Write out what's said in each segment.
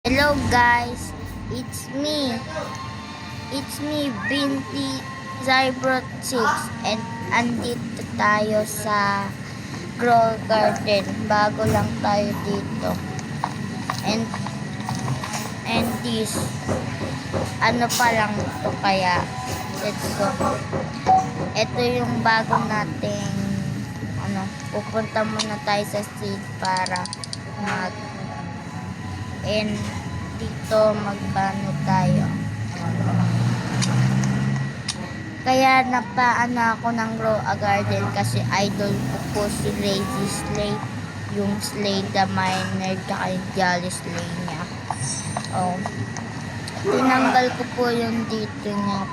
Hello guys, it's me. It's me, Binti Zybrot 6 and andito tayo sa Grow Garden. Bago lang tayo dito. And this, ano pa lang to kaya. Let's go. Ito yung bago nating pupunta muna tayo sa seed para and dito magbano tayo. Kaya napaano ako ng Grow a Garden kasi idol ko po si Lazy Slay, yung Slay the Miner tsaka yung Jolly Slay niya. Tinanggal ko po yung dito niya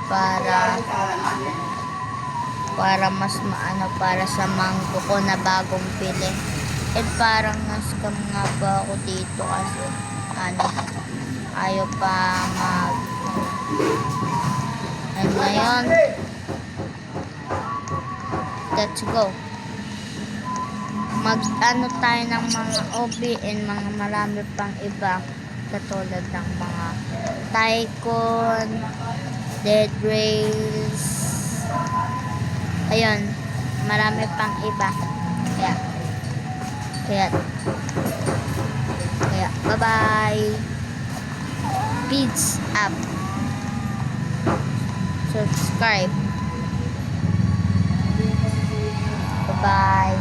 para mas maano, para sa mango ko na bagong pili. At parang na-scam nga ba ako dito kasi ayaw pa and ngayon let's go tayo ng mga OB and mga marami pang iba katulad ng mga Tycoon, Dead Rails, ayun, marami pang iba. Kaya bye bye, peace up, subscribe, bye bye.